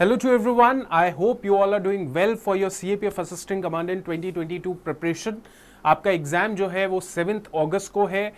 Hello to everyone. I hope you all are doing well for your CAPF Assistant Commandant 2022 preparation. आपका exam जो है वो 7 अगस्त को है।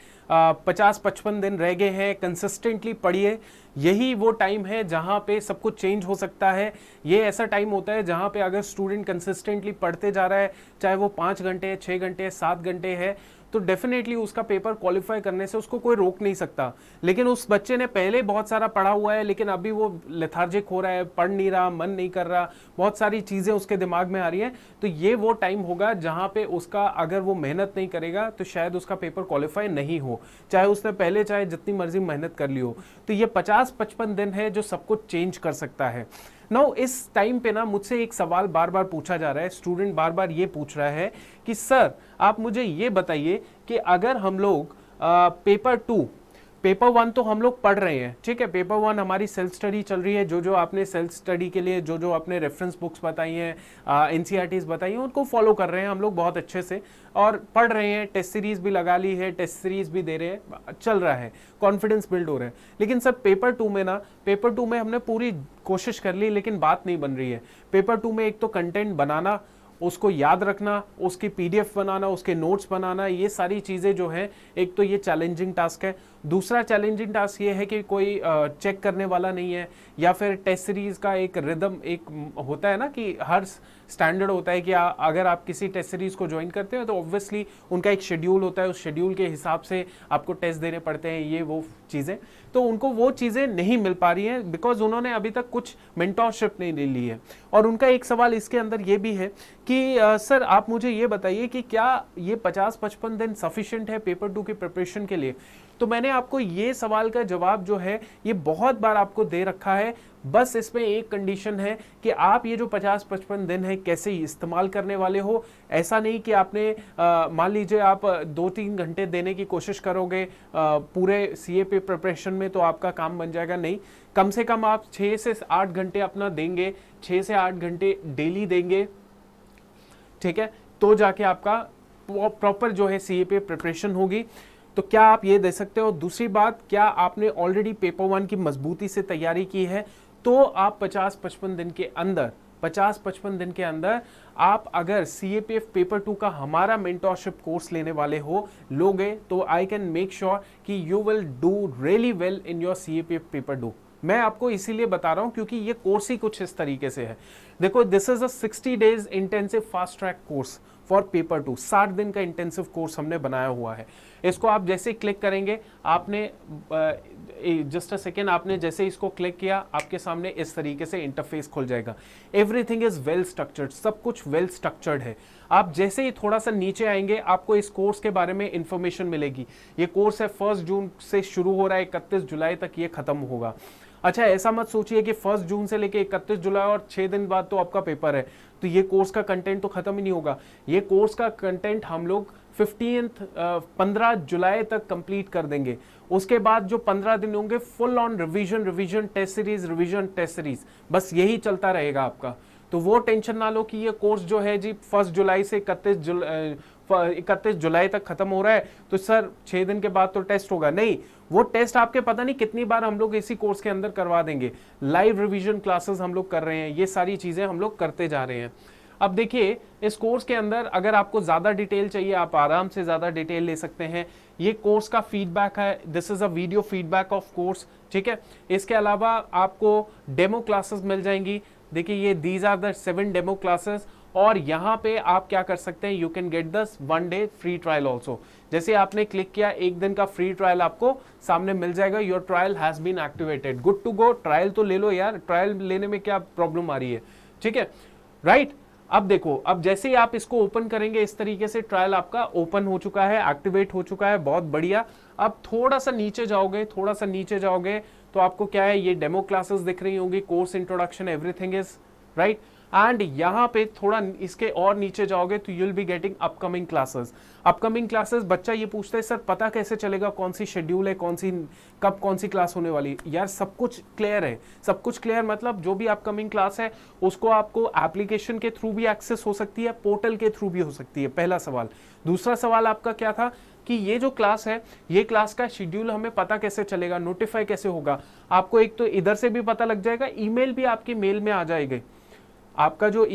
50-55 दिन रह गए हैं। कंसिस्टेंटली पढ़िए, यही वो टाइम है जहाँ पे सब कुछ चेंज हो सकता है। ये ऐसा टाइम होता है जहाँ पे अगर स्टूडेंट कंसिस्टेंटली पढ़ते जा रहा है, चाहे वो 5 घंटे है, 6 घंटे है, 7 घंटे है, तो डेफिनेटली उसका पेपर क्वालिफाई करने से उसको कोई रोक नहीं सकता। लेकिन उस बच्चे ने पहले बहुत सारा पढ़ा हुआ है, लेकिन अभी वो लेथार्जिक हो रहा है, पढ़ नहीं रहा, मन नहीं कर रहा, बहुत सारी चीज़ें उसके दिमाग में आ रही हैं, तो ये वो टाइम होगा जहाँ पे उसका अगर वो मेहनत नहीं करेगा तो शायद उसका पेपर क्वालिफाई नहीं हो, चाहे उसने पहले चाहे जितनी मर्जी मेहनत कर ली हो। तो ये 50-55 दिन है जो सब कुछ चेंज कर सकता है। नाउ इस टाइम पे ना मुझसे एक सवाल बार बार पूछा जा रहा है, स्टूडेंट बार बार ये पूछ रहा है कि सर आप मुझे ये बताइए कि अगर हम लोग पेपर 1 तो हम लोग पढ़ रहे हैं, ठीक है, पेपर 1 हमारी सेल्फ स्टडी चल रही है, जो आपने सेल्फ स्टडी के लिए जो आपने रेफरेंस बुक्स बताई हैं, एनसीईआरटीज बताई हैं, उनको फॉलो कर रहे हैं हम लोग बहुत अच्छे से और पढ़ रहे हैं। टेस्ट सीरीज भी लगा ली है, टेस्ट सीरीज भी दे रहे हैं, चल रहा है, कॉन्फिडेंस बिल्ड हो रहा है। लेकिन सर पेपर 2 में हमने पूरी कोशिश कर ली लेकिन बात नहीं बन रही है। पेपर 2 में एक तो कंटेंट बनाना, उसको याद रखना, उसकी पीडीएफ बनाना, उसके नोट्स बनाना, ये सारी चीज़ें जो हैं, एक तो ये चैलेंजिंग टास्क है। दूसरा चैलेंजिंग टास्क ये है कि कोई चेक करने वाला नहीं है, या फिर टेस्ट सीरीज का एक रिदम एक होता है ना कि हर स्टैंडर्ड होता है कि अगर आप किसी टेस्ट सीरीज को ज्वाइन करते हो तो ऑब्वियसली उनका एक शेड्यूल होता है, उस शेड्यूल के हिसाब से आपको टेस्ट देने पड़ते हैं, ये वो चीज़ें, तो उनको वो चीज़ें नहीं मिल पा रही हैं बिकॉज उन्होंने अभी तक कुछ मेंटरशिप नहीं ले ली है। और उनका एक सवाल इसके अंदर ये भी है कि सर आप मुझे ये बताइए कि क्या ये 50-55 दिन सफिशिएंट है पेपर 2 की प्रिपरेशन के लिए। तो मैंने आपको ये सवाल का जवाब जो है ये बहुत बार आपको दे रखा है, बस इसमें एक कंडीशन है कि आप ये जो 50-55 दिन है कैसे इस्तेमाल करने वाले हो। ऐसा नहीं कि आपने मान लीजिए आप 2-3 घंटे देने की कोशिश करोगे पूरे सीएपी प्रिपरेशन में तो आपका काम बन जाएगा, नहीं। कम से कम आप 6 से 8 घंटे अपना देंगे, 6 से 8 घंटे डेली देंगे, ठीक है, तो जाके आपका प्रॉपर जो है सीएपी प्रिपरेशन होगी। तो क्या आप ये दे सकते हो। दूसरी बात, क्या आपने ऑलरेडी पेपर 1 की मजबूती से तैयारी की है, तो आप 50-55 दिन के अंदर आप अगर सीएपीएफ पेपर 2 का हमारा मेंटरशिप कोर्स लेने वाले हो लोगे तो आई कैन मेक श्योर कि you will do really well in your CAPF paper 2। मैं आपको इसीलिए बता रहा हूं क्योंकि ये कोर्स ही कुछ इस तरीके से है। देखो, this is a 60 days intensive fast track course for paper 2। 60 दिन का इंटेंसिव कोर्स हमने बनाया हुआ है। इसको आप जैसे क्लिक करेंगे, आपने जस्ट अ सेकेंड, आपने जैसे इसको क्लिक किया आपके सामने इस तरीके से इंटरफेस खुल जाएगा। एवरीथिंग इज वेल स्ट्रक्चर्ड, सब कुछ वेल स्ट्रक्चर्ड है। आप जैसे ही थोड़ा सा नीचे आएंगे आपको इस कोर्स के बारे में इंफॉर्मेशन मिलेगी। ये कोर्स है 1 जून से शुरू हो रहा है, 31 जुलाई तक ये खत्म होगा। अच्छा, ऐसा मत सोचिए कि 1 जून से लेके 31 जुलाई और 6 दिन बाद तो आपका पेपर है, तो ये कोर्स का कंटेंट तो खत्म ही नहीं होगा। ये कोर्स का कंटेंट हम लोग 15 जुलाई तक कंप्लीट कर देंगे। उसके बाद जो 15 दिन होंगे full on revision test series, बस यही चलता रहेगा आपका। तो वो टेंशन ना लो कि ये कोर्स जो है जी 1 जुलाई से 31 जुलाई तक खत्म हो रहा है तो सर 6 दिन के बाद तो टेस्ट होगा। नहीं, वो टेस्ट आपके पता नहीं कितनी बार हम लोग इसी कोर्स के अंदर करवा देंगे। लाइव रिवीजन क्लासेस हम लोग कर रहे हैं, ये सारी चीजें हम लोग करते जा रहे हैं। अब देखिए, इस कोर्स के अंदर अगर आपको ज्यादा डिटेल चाहिए आप आराम से ज्यादा डिटेल ले सकते हैं। ये कोर्स का फीडबैक है, this is a video feedback of course, ठीक है। इसके अलावा आपको डेमो क्लासेस मिल जाएंगी। देखिए, ये these are the 7 demo classes, और यहाँ पे आप क्या कर सकते हैं, यू कैन गेट दस 1 डे फ्री ट्रायल ऑल्सो। जैसे आपने क्लिक किया, 1 दिन का फ्री ट्रायल आपको सामने मिल जाएगा। Your trial has been activated, good to go. Trial तो ले लो यार, ट्रायल लेने में क्या प्रॉब्लम आ रही है, ठीक है, राइट। अब देखो, अब जैसे ही आप इसको ओपन करेंगे इस तरीके से ट्रायल आपका ओपन हो चुका है, एक्टिवेट हो चुका है, बहुत बढ़िया। अब थोड़ा सा नीचे जाओगे तो आपको क्या है, ये डेमो क्लासेस दिख रही होंगी, course introduction everything is right. And यहाँ पे थोड़ा इसके और नीचे जाओगे तो you will be getting upcoming classes. Upcoming classes, बच्चा ये पूछता है सर पता कैसे चलेगा कौन सी शेड्यूल है, कब कौन सी क्लास होने वाली। यार सब कुछ क्लियर है, सब कुछ क्लियर मतलब जो भी अपकमिंग क्लास है उसको आपको एप्लीकेशन के थ्रू भी एक्सेस हो सकती है, पोर्टल के थ्रू भी हो सकती है, पहला सवाल। दूसरा सवाल आपका क्या था कि ये जो क्लास है, ये क्लास का शेड्यूल हमें पता कैसे चलेगा, नोटिफाई कैसे होगा। आपको एक तो इधर से भी पता लग जाएगा, ईमेल भी आपके मेल में आ जाएगी। आपका जो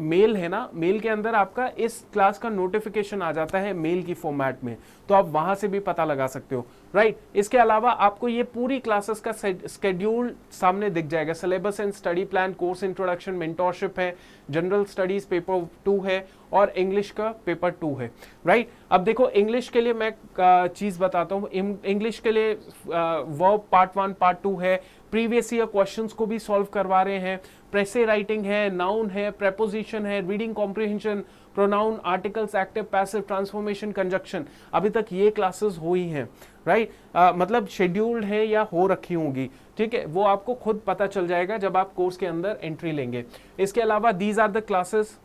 मेल है ना, मेल के अंदर आपका इस क्लास का नोटिफिकेशन आ जाता है मेल की फॉर्मेट में, तो आप वहां से भी पता लगा सकते हो, राइट। इसके अलावा आपको ये पूरी क्लासेस का स्केड्यूल सामने दिख जाएगा। Syllabus and study plan, course introduction, mentorship है, जनरल स्टडीज पेपर 2 है और इंग्लिश का पेपर 2 है, राइट। अब देखो इंग्लिश के लिए मैं चीज बताता हूँ। इंग्लिश के लिए वर्ब पार्ट 1 पार्ट 2 है, प्रीवियस ईयर क्वेश्चंस को भी सॉल्व करवा रहे हैं, प्रेसे राइटिंग है, नाउन है, प्रेपोजिशन है, reading comprehension, pronoun, articles, active passive, transformation, conjunction, अभी तक ये क्लासेस हुई हैं, राइट। मतलब शेड्यूल्ड है या हो रखी होंगी, ठीक है, वो आपको खुद पता चल जाएगा जब आप कोर्स के अंदर एंट्री लेंगे। इसके अलावा दीज आर द क्लासेस,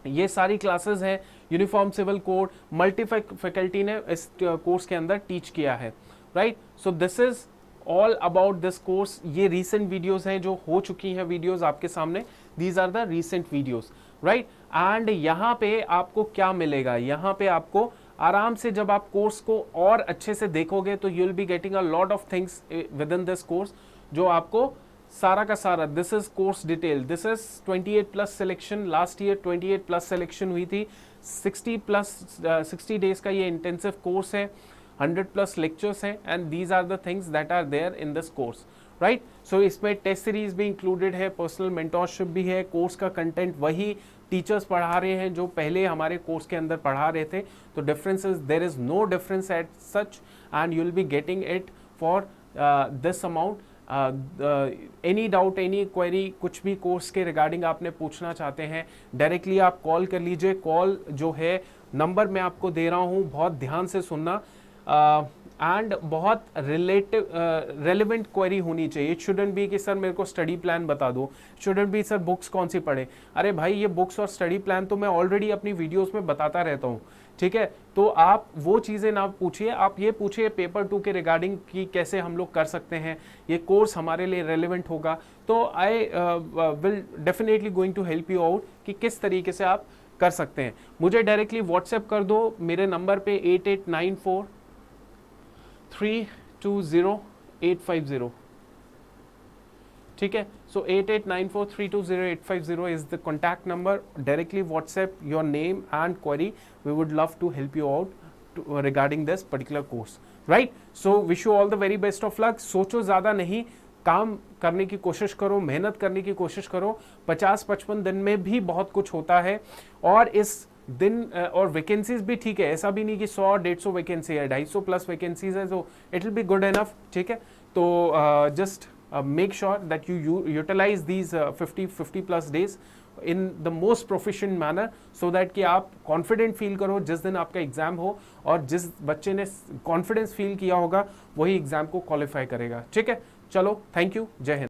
ये सारी क्लासेस हैं। Uniform civil code, multi faculty ने इस कोर्स के अंदर टीच किया है, right. So this is all about this course. ये रीसेंट वीडियोस हैं जो हो चुकी हैं वीडियोस आपके सामने, these are the recent videos, right. And यहाँ पे आपको क्या मिलेगा, यहाँ पे आपको आराम से जब आप कोर्स को और अच्छे से देखोगे तो you will be getting a lot of things with in this course, जो आपको सारा का सारा, this is course detail, this is 28 plus selection, last year 28 plus selection हुई थी, 60 डेज का ये इंटेंसिव कोर्स है, 100 प्लस लेक्चर्स हैं, and these are the things that are there in this course, right. So इसमें टेस्ट सीरीज भी included है, personal mentorship भी है, कोर्स का कंटेंट वही टीचर्स पढ़ा रहे हैं जो पहले हमारे कोर्स के अंदर पढ़ा रहे थे, तो difference is, there is no difference at such, and you will be getting it for this amount. Any doubt, any query, कुछ भी कोर्स के रिगार्डिंग आपने पूछना चाहते हैं, डायरेक्टली आप कॉल कर लीजिए। कॉल जो है, नंबर मैं आपको दे रहा हूँ, बहुत ध्यान से सुनना, एंड बहुत रेलिवेंट क्वेरी होनी चाहिए। इट शुडंट बी कि सर मेरे को स्टडी प्लान बता दो, शुडंट बी सर बुक्स कौन सी पढ़े। अरे भाई ये बुक्स और स्टडी प्लान तो मैं ऑलरेडी अपनी वीडियोस में बताता रहता हूँ, ठीक है। तो आप वो चीज़ें ना पूछिए, आप ये पूछिए पेपर 2 के रिगार्डिंग कि कैसे हम लोग कर सकते हैं, ये कोर्स हमारे लिए रेलिवेंट होगा, तो I will definitely going to help you out कि किस तरीके से आप कर सकते हैं। मुझे डायरेक्टली व्हाट्सएप कर दो मेरे नंबर पे 8894320850, ठीक है। So 8894320850 is the contact number. Directly WhatsApp your name and query, we would love to help you out regarding this particular course, right. So wish you all the very best of luck. सोचो ज़्यादा नहीं, काम करने की कोशिश करो, मेहनत करने की कोशिश करो। 50-55 दिन में भी बहुत कुछ होता है, और इस दिन और वैकेंसीज भी ठीक है, ऐसा भी नहीं कि 100-150 वैकेंसी है, 250 प्लस वैकेंसीज है, so it will be good enough, ठीक है। तो just make sure that you utilize these 50 plus days in the most proficient manner, so that कि आप कॉन्फिडेंट फील करो जिस दिन आपका एग्जाम हो, और जिस बच्चे ने कॉन्फिडेंस फील किया होगा वही एग्जाम को क्वालिफाई करेगा, ठीक है। चलो, थैंक यू, जय हिंद।